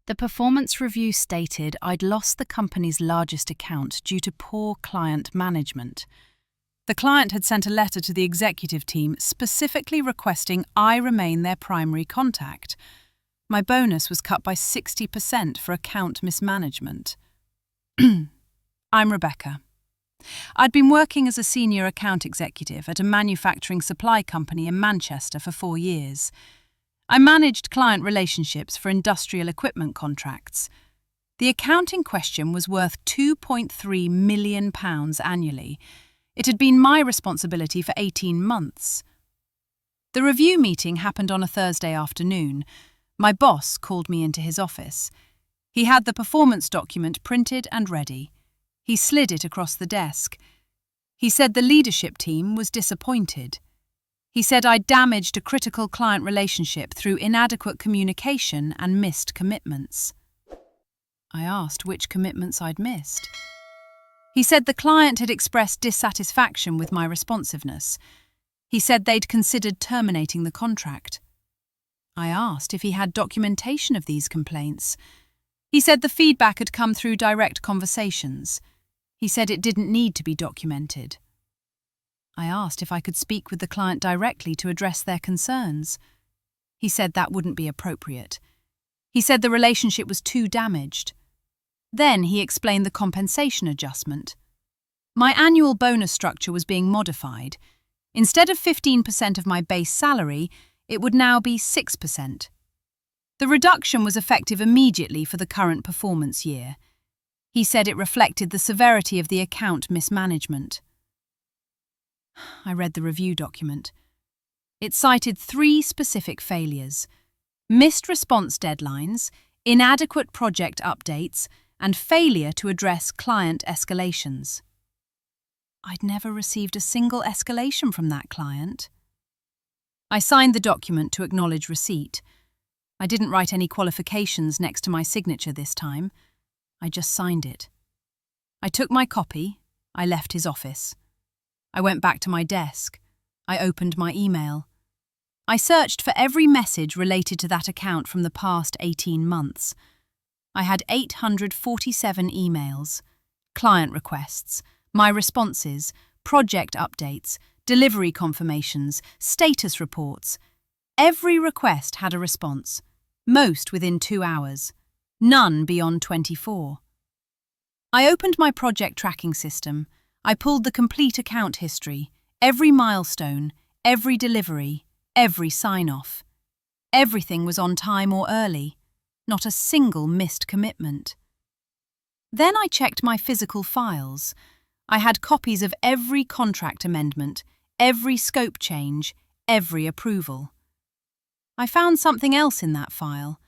The performance review stated I'd lost the company's largest account due to poor client management. The client had sent a letter to the executive team specifically requesting I remain their primary contact. My bonus was cut by 60% for account mismanagement. I'm Rebecca. I'd been working as a senior account executive at a manufacturing supply company in Manchester for 4 years. I managed client relationships for industrial equipment contracts. The account in question was worth £2.3 million annually. It had been my responsibility for 18 months. The review meeting happened on a Thursday afternoon. My boss called me into his office. He had the performance document printed and ready. He slid it across the desk. He said the leadership team was disappointed. He said I'd damaged a critical client relationship through inadequate communication and missed commitments. I asked which commitments I'd missed. He said the client had expressed dissatisfaction with my responsiveness. He said they'd considered terminating the contract. I asked if he had documentation of these complaints. He said the feedback had come through direct conversations. He said it didn't need to be documented. I asked if I could speak with the client directly to address their concerns. He said that wouldn't be appropriate. He said the relationship was too damaged. Then he explained the compensation adjustment. My annual bonus structure was being modified. Instead of 15% of my base salary, it would now be 6%. The reduction was effective immediately for the current performance year. He said it reflected the severity of the account mismanagement. I read the review document. It cited 3 specific failures: missed response deadlines, inadequate project updates, and failure to address client escalations. I'd never received a single escalation from that client. I signed the document to acknowledge receipt. I didn't write any qualifications next to my signature this time. I just signed it. I took my copy. I left his office. I went back to my desk. I opened my email. I searched for every message related to that account from the past 18 months. I had 847 emails, client requests, my responses, project updates, delivery confirmations, status reports. Every request had a response, most within 2 hours, none beyond 24. I opened my project tracking system. I pulled the complete account history, every milestone, every delivery, every sign-off. Everything was on time or early, not a single missed commitment. Then I checked my physical files. I had copies of every contract amendment, every scope change, every approval. I found something else in that file,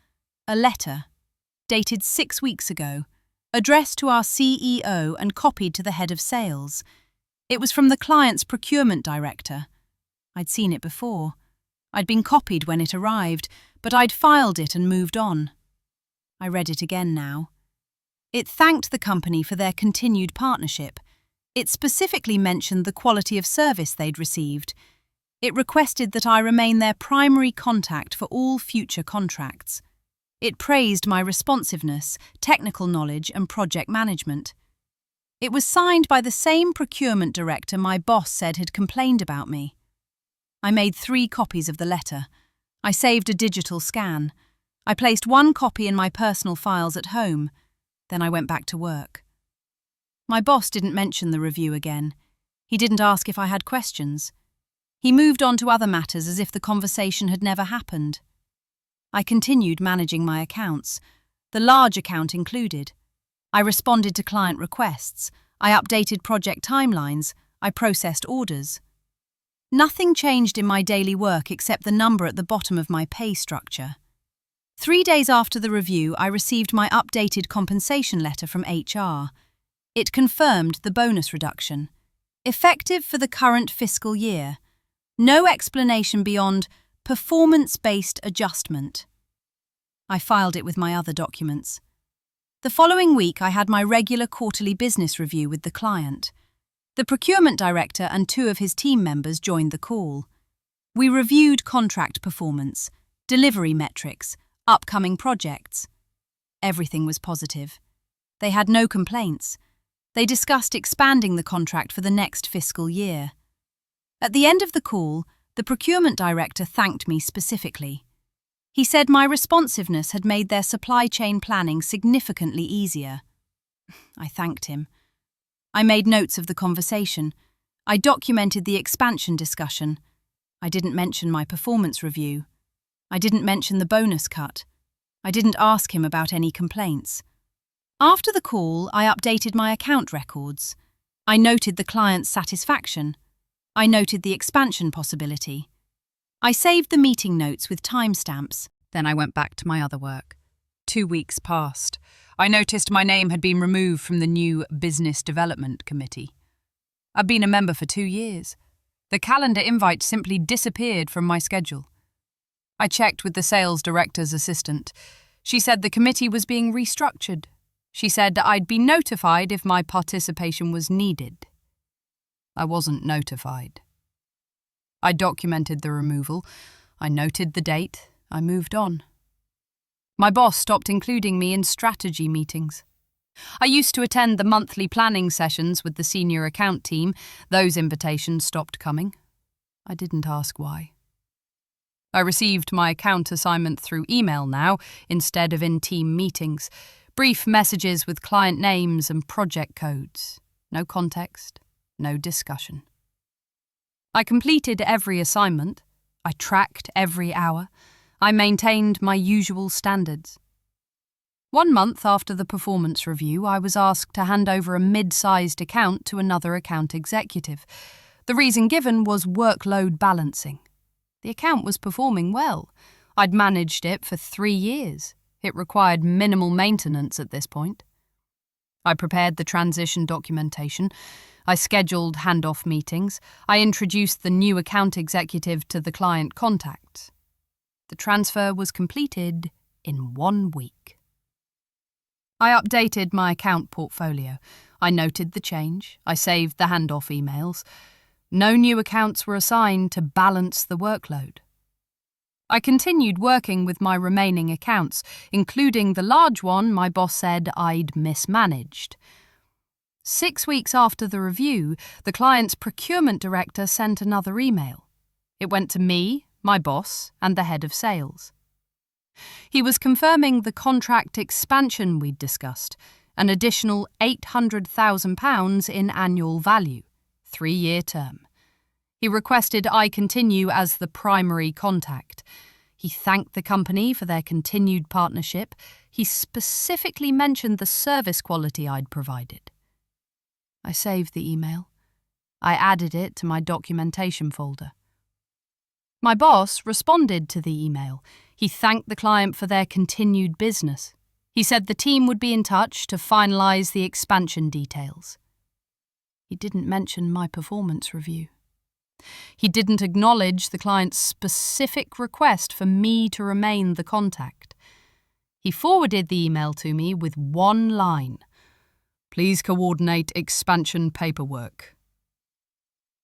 a letter, dated 6 weeks ago, addressed to our CEO and copied to the head of sales. It was from the client's procurement director. I'd seen it before. I'd been copied when it arrived, but I'd filed it and moved on. I read it again now. It thanked the company for their continued partnership. It specifically mentioned the quality of service they'd received. It requested that I remain their primary contact for all future contracts. It praised my responsiveness, technical knowledge, and project management. It was signed by the same procurement director my boss said had complained about me. I made 3 copies of the letter. I saved a digital scan. I placed 1 copy in my personal files at home. Then I went back to work. My boss didn't mention the review again. He didn't ask if I had questions. He moved on to other matters as if the conversation had never happened. I continued managing my accounts, the large account included. I responded to client requests. I updated project timelines. I processed orders. Nothing changed in my daily work except the number at the bottom of my pay structure. 3 days after the review, I received my updated compensation letter from HR. It confirmed the bonus reduction, effective for the current fiscal year. No explanation beyond performance-based adjustment. I filed it with my other documents. The following week, I had my regular quarterly business review with the client. The procurement director and 2 of his team members joined the call. We reviewed contract performance, delivery metrics, upcoming projects. Everything was positive. They had no complaints. They discussed expanding the contract for the next fiscal year. At the end of the call, the procurement director thanked me specifically. He said my responsiveness had made their supply chain planning significantly easier. I thanked him. I made notes of the conversation. I documented the expansion discussion. I didn't mention my performance review. I didn't mention the bonus cut. I didn't ask him about any complaints. After the call, I updated my account records. I noted the client's satisfaction. I noted the expansion possibility. I saved the meeting notes with timestamps. Then I went back to my other work. 2 weeks passed. I noticed my name had been removed from the new Business Development Committee. I'd been a member for 2 years. The calendar invite simply disappeared from my schedule. I checked with the sales director's assistant. She said the committee was being restructured. She said I'd be notified if my participation was needed. I wasn't notified. I documented the removal. I noted the date. I moved on. My boss stopped including me in strategy meetings. I used to attend the monthly planning sessions with the senior account team. Those invitations stopped coming. I didn't ask why. I received my account assignment through email now, instead of in team meetings. Brief messages with client names and project codes. No context, no discussion. I completed every assignment. I tracked every hour. I maintained my usual standards. 1 month after the performance review, I was asked to hand over a mid-sized account to another account executive. The reason given was workload balancing. The account was performing well. I'd managed it for 3 years. It required minimal maintenance at this point. I prepared the transition documentation. I scheduled handoff meetings. I introduced the new account executive to the client contact. The transfer was completed in 1 week. I updated my account portfolio. I noted the change. I saved the handoff emails. No new accounts were assigned to balance the workload. I continued working with my remaining accounts, including the large one my boss said I'd mismanaged. 6 weeks after the review, the client's procurement director sent another email. It went to me, my boss, and the head of sales. He was confirming the contract expansion we'd discussed, an additional £800,000 in annual value, 3-year term. He requested I continue as the primary contact. He thanked the company for their continued partnership. He specifically mentioned the service quality I'd provided. I saved the email. I added it to my documentation folder. My boss responded to the email. He thanked the client for their continued business. He said the team would be in touch to finalise the expansion details. He didn't mention my performance review. He didn't acknowledge the client's specific request for me to remain the contact. He forwarded the email to me with 1 line. Please coordinate expansion paperwork.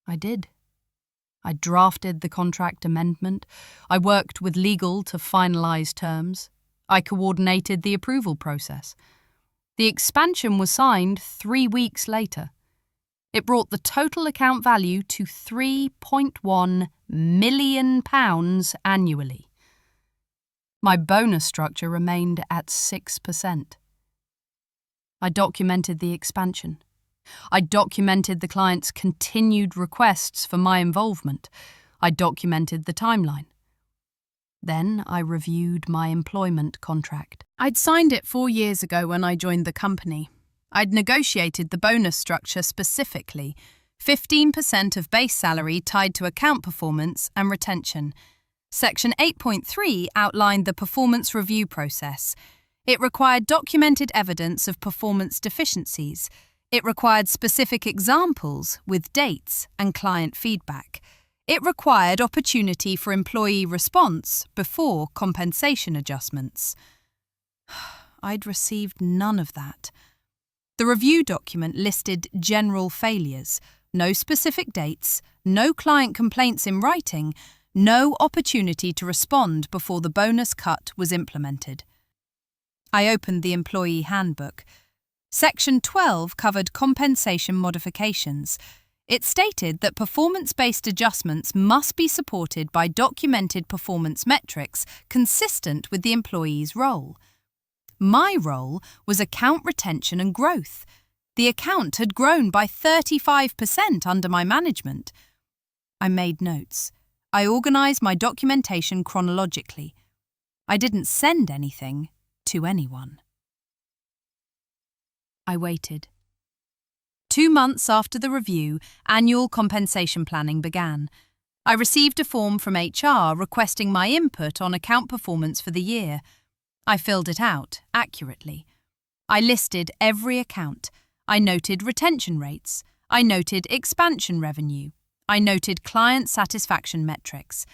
I did. I drafted the contract amendment. I worked with legal to finalise terms. I coordinated the approval process. The expansion was signed 3 weeks later. It brought the total account value to £3.1 million annually. My bonus structure remained at 6%. I documented the expansion. I documented the client's continued requests for my involvement. I documented the timeline. Then I reviewed my employment contract. I'd signed it 4 years ago when I joined the company. I'd negotiated the bonus structure specifically, 15% of base salary tied to account performance and retention. Section 8.3 outlined the performance review process. It required documented evidence of performance deficiencies. It required specific examples with dates and client feedback. It required opportunity for employee response before compensation adjustments. I'd received none of that. The review document listed general failures, no specific dates, no client complaints in writing, no opportunity to respond before the bonus cut was implemented. I opened the employee handbook. Section 12 covered compensation modifications. It stated that performance-based adjustments must be supported by documented performance metrics consistent with the employee's role. My role was account retention and growth. The account had grown by 35% under my management. I made notes. I organised my documentation chronologically. I didn't send anything to anyone. I waited. 2 months after the review, annual compensation planning began. I received a form from HR requesting my input on account performance for the year. I filled it out accurately. I listed every account. I noted retention rates. I noted expansion revenue. I noted client satisfaction metrics.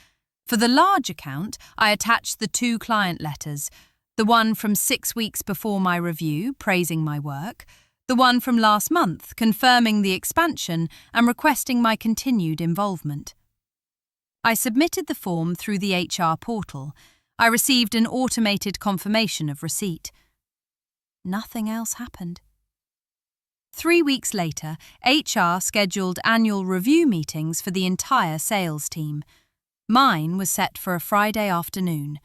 For the large account, I attached the 2 client letters, the one from 6 weeks before my review, praising my work, the one from last month, confirming the expansion and requesting my continued involvement. I submitted the form through the HR portal. I received an automated confirmation of receipt. Nothing else happened. 3 weeks later, HR scheduled annual review meetings for the entire sales team. Mine was set for a Friday afternoon.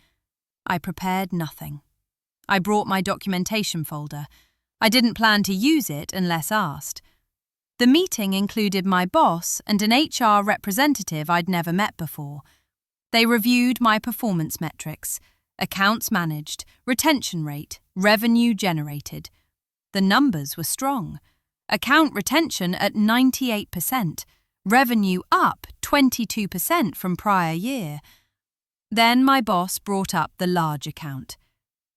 I prepared nothing. I brought my documentation folder. I didn't plan to use it unless asked. The meeting included my boss and an HR representative I'd never met before. They reviewed my performance metrics, accounts managed, retention rate, revenue generated. The numbers were strong. Account retention at 98%, revenue up 22% from prior year. Then my boss brought up the large account.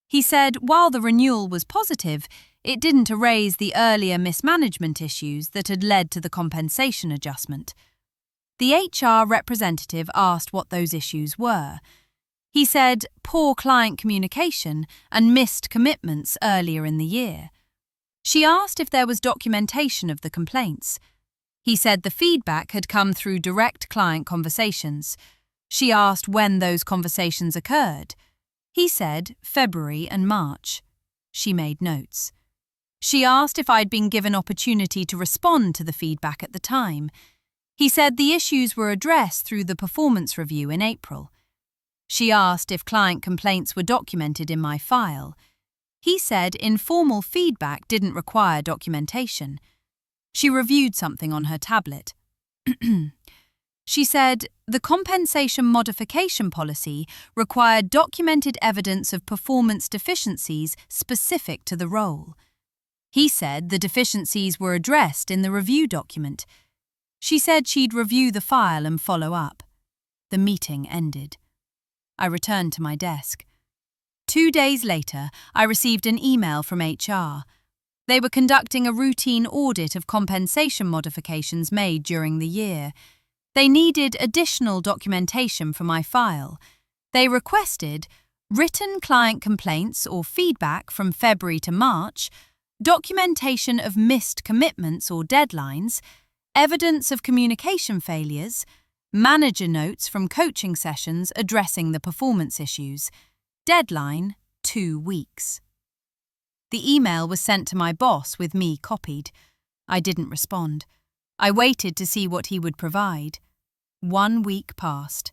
He said while the renewal was positive, it didn't erase the earlier mismanagement issues that had led to the compensation adjustment. The HR representative asked what those issues were. He said poor client communication and missed commitments earlier in the year. She asked if there was documentation of the complaints. He said the feedback had come through direct client conversations. She asked when those conversations occurred. He said February and March. She made notes. She asked if I'd been given opportunity to respond to the feedback at the time. He said the issues were addressed through the performance review in April. She asked if client complaints were documented in my file. He said informal feedback didn't require documentation. She reviewed something on her tablet. She said the compensation modification policy required documented evidence of performance deficiencies specific to the role. He said the deficiencies were addressed in the review document. She said she'd review the file and follow up. The meeting ended. I returned to my desk. 2 days later, I received an email from HR. They were conducting a routine audit of compensation modifications made during the year. They needed additional documentation for my file. They requested written client complaints or feedback from February to March, documentation of missed commitments or deadlines, evidence of communication failures, manager notes from coaching sessions addressing the performance issues. Deadline, 2 weeks. The email was sent to my boss with me copied. I didn't respond. I waited to see what he would provide. 1 week passed.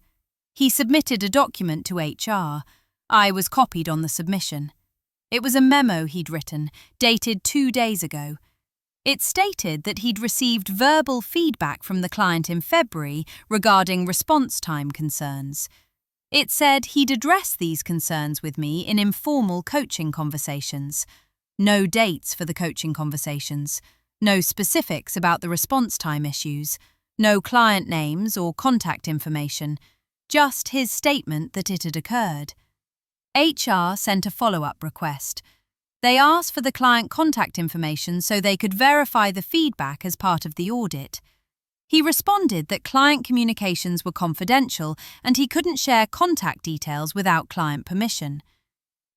He submitted a document to HR. I was copied on the submission. It was a memo he'd written, dated 2 days ago. It stated that he'd received verbal feedback from the client in February regarding response time concerns. It said he'd address these concerns with me in informal coaching conversations. No dates for the coaching conversations. No specifics about the response time issues. No client names or contact information. Just his statement that it had occurred. HR sent a follow-up request. They asked for the client contact information so they could verify the feedback as part of the audit. He responded that client communications were confidential and he couldn't share contact details without client permission.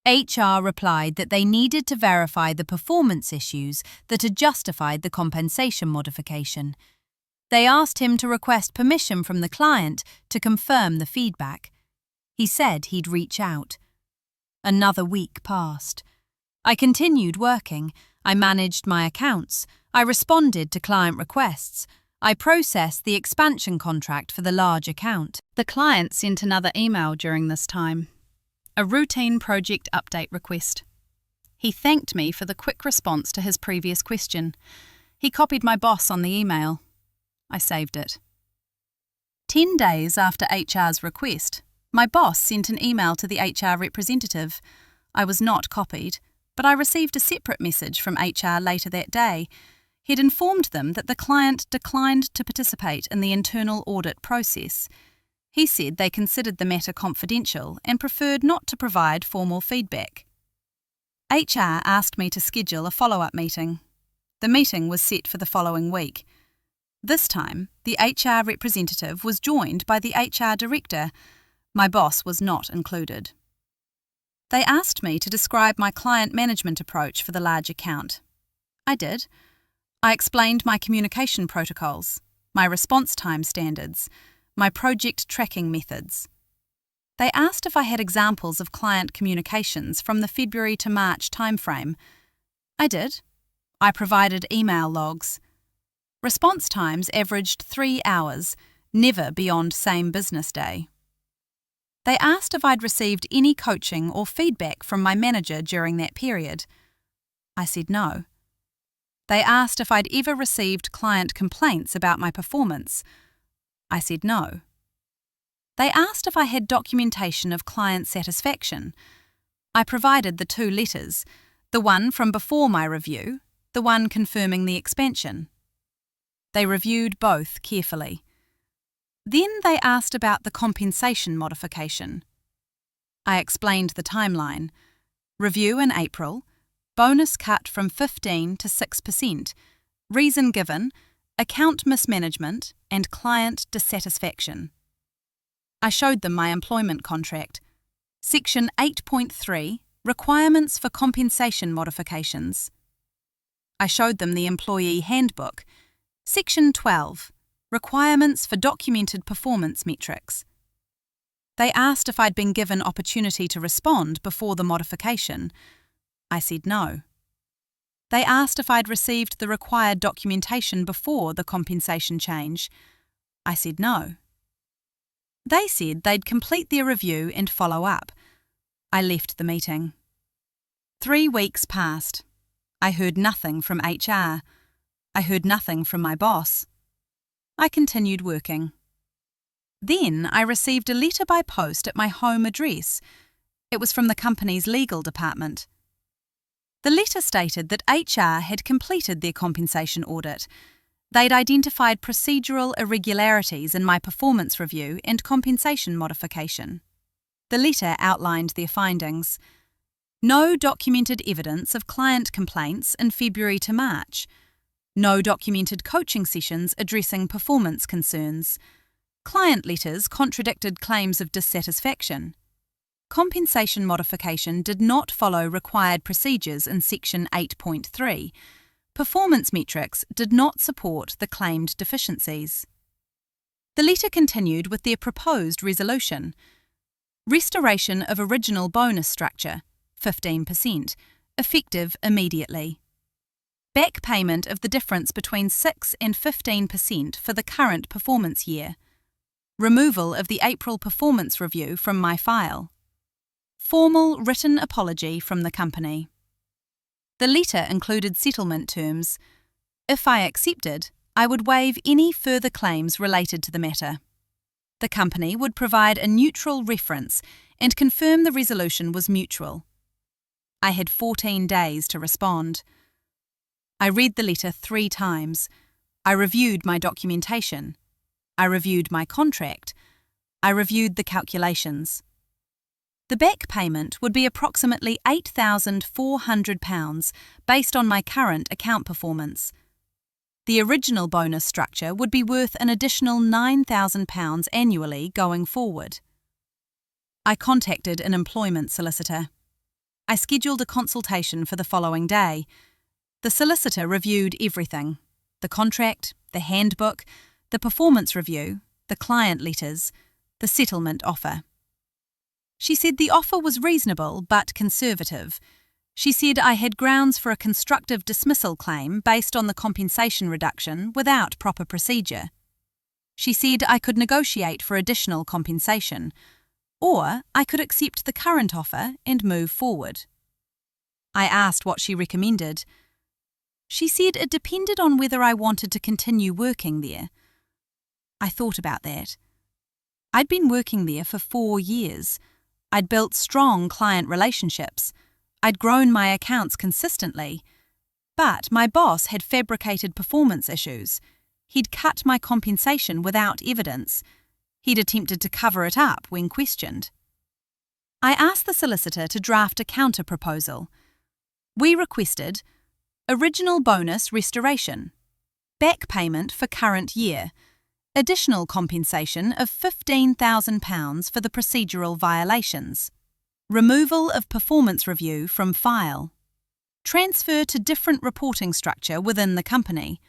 HR replied that they needed to verify the performance issues that had justified the compensation modification. They asked him to request permission from the client to confirm the feedback. He said he'd reach out. Another week passed. I continued working. I managed my accounts. I responded to client requests. I processed the expansion contract for the large account. The client sent another email during this time. A routine project update request. He thanked me for the quick response to his previous question. He copied my boss on the email. I saved it. 10 days after HR's request, my boss sent an email to the HR representative. I was not copied, but I received a separate message from HR later that day. He'd informed them that the client declined to participate in the internal audit process. He said they considered the matter confidential and preferred not to provide formal feedback. HR asked me to schedule a follow-up meeting. The meeting was set for the following week. This time, the HR representative was joined by the HR director. My boss was not included. They asked me to describe my client management approach for the large account. I did. I explained my communication protocols, my response time standards, my project tracking methods. They asked if I had examples of client communications from the February to March timeframe. I did. I provided email logs. Response times averaged 3 hours, never beyond same business day. They asked if I'd received any coaching or feedback from my manager during that period. I said no. They asked if I'd ever received client complaints about my performance. I said no. They asked if I had documentation of client satisfaction. I provided the 2 letters, the one from before my review, the one confirming the expansion. They reviewed both carefully. Then they asked about the compensation modification. I explained the timeline. Review in April, bonus cut from 15 to 6%, reason given, account mismanagement and client dissatisfaction. I showed them my employment contract. Section 8.3, Requirements for Compensation Modifications. I showed them the employee handbook. Section 12, Requirements for Documented Performance Metrics. They asked if I'd been given opportunity to respond before the modification. I said no. They asked if I'd received the required documentation before the compensation change. I said no. They said they'd complete their review and follow up. I left the meeting. 3 weeks passed. I heard nothing from HR. I heard nothing from my boss. I continued working. Then I received a letter by post at my home address. It was from the company's legal department. The letter stated that HR had completed their compensation audit. They'd identified procedural irregularities in my performance review and compensation modification. The letter outlined their findings. No documented evidence of client complaints in February to March. No documented coaching sessions addressing performance concerns. Client letters contradicted claims of dissatisfaction. Compensation modification did not follow required procedures in Section 8.3. Performance metrics did not support the claimed deficiencies. The letter continued with their proposed resolution. Restoration of original bonus structure, 15%, effective immediately. Back payment of the difference between 6 and 15% for the current performance year. Removal of the April performance review from my file. Formal written apology from the company. The letter included settlement terms. If I accepted, I would waive any further claims related to the matter. The company would provide a neutral reference and confirm the resolution was mutual. I had 14 days to respond. I read the letter 3 times. I reviewed my documentation. I reviewed my contract. I reviewed the calculations. The back payment would be approximately £8,400 based on my current account performance. The original bonus structure would be worth an additional £9,000 annually going forward. I contacted an employment solicitor. I scheduled a consultation for the following day. The solicitor reviewed everything: the contract, the handbook, the performance review, the client letters, the settlement offer. She said the offer was reasonable but conservative. She said I had grounds for a constructive dismissal claim based on the compensation reduction without proper procedure. She said I could negotiate for additional compensation, or I could accept the current offer and move forward. I asked what she recommended. She said it depended on whether I wanted to continue working there. I thought about that. I'd been working there for 4 years. I'd built strong client relationships. I'd grown my accounts consistently. But my boss had fabricated performance issues. He'd cut my compensation without evidence. He'd attempted to cover it up when questioned. I asked the solicitor to draft a counter-proposal. We requested original bonus restoration, back payment for current year, additional compensation of £15,000 for the procedural violations, removal of performance review from file, transfer to different reporting structure within the company,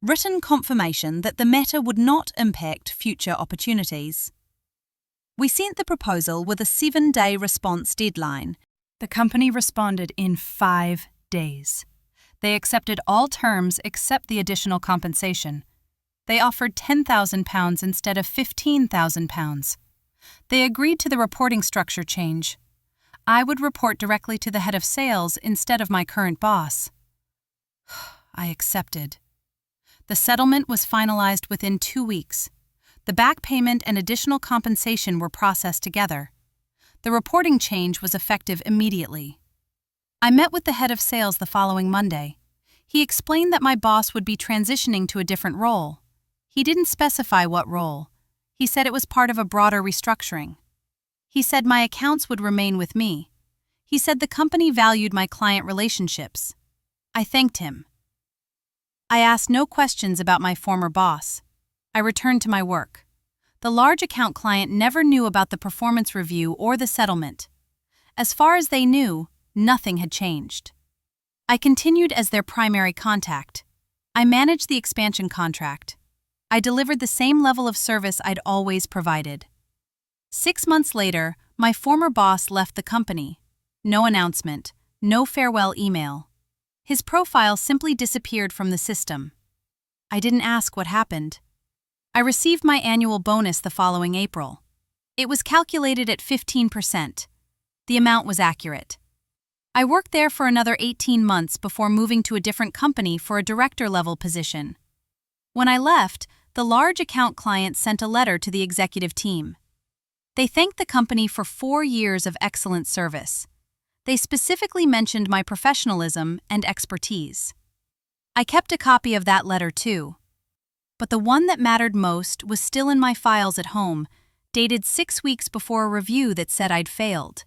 written confirmation that the matter would not impact future opportunities. We sent the proposal with a 7-day response deadline. The company responded in 5 days. They accepted all terms except the additional compensation. They offered £10,000 instead of £15,000. They agreed to the reporting structure change. I would report directly to the head of sales instead of my current boss. I accepted. The settlement was finalized within 2 weeks. The back payment and additional compensation were processed together. The reporting change was effective immediately. I met with the head of sales the following Monday. He explained that my boss would be transitioning to a different role. He didn't specify what role. He said it was part of a broader restructuring. He said my accounts would remain with me. He said the company valued my client relationships. I thanked him. I asked no questions about my former boss. I returned to my work. The large account client never knew about the performance review or the settlement. As far as they knew, nothing had changed. I continued as their primary contact. I managed the expansion contract. I delivered the same level of service I'd always provided. 6 months later, my former boss left the company. No announcement, no farewell email. His profile simply disappeared from the system. I didn't ask what happened. I received my annual bonus the following April. It was calculated at 15%. The amount was accurate. I worked there for another 18 months before moving to a different company for a director-level position. When I left, the large account client sent a letter to the executive team. They thanked the company for 4 years of excellent service. They specifically mentioned my professionalism and expertise. I kept a copy of that letter too. But the one that mattered most was still in my files at home, dated 6 weeks before a review that said I'd failed.